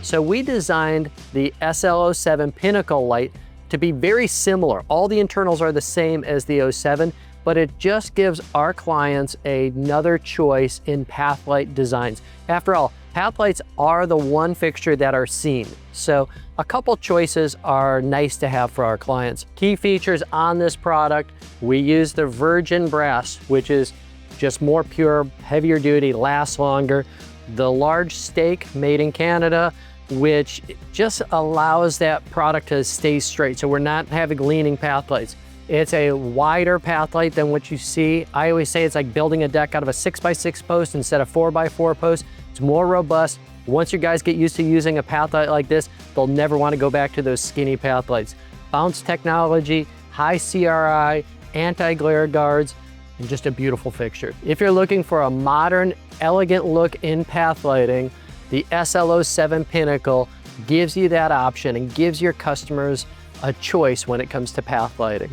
So we designed the SL07 Pinnacle Light to be very similar. All the internals are the same as the 07, but it just gives our clients another choice in path light designs. After all, path lights are the one fixture that are seen. So a couple choices are nice to have for our clients. Key features on this product, we use the virgin brass, which is just more pure, heavier duty, lasts longer. The large stake made in Canada, which just allows that product to stay straight. So we're not having leaning path lights. It's a wider path light than what you see. I always say it's like building a deck out of a 6x6 post instead of 4x4 post. It's more robust. Once you guys get used to using a path light like this, they'll never want to go back to those skinny path lights. Bounce technology, high CRI, anti-glare guards, and just a beautiful fixture. If you're looking for a modern, elegant look in path lighting, the SL07 Pinnacle gives you that option and gives your customers a choice when it comes to path lighting.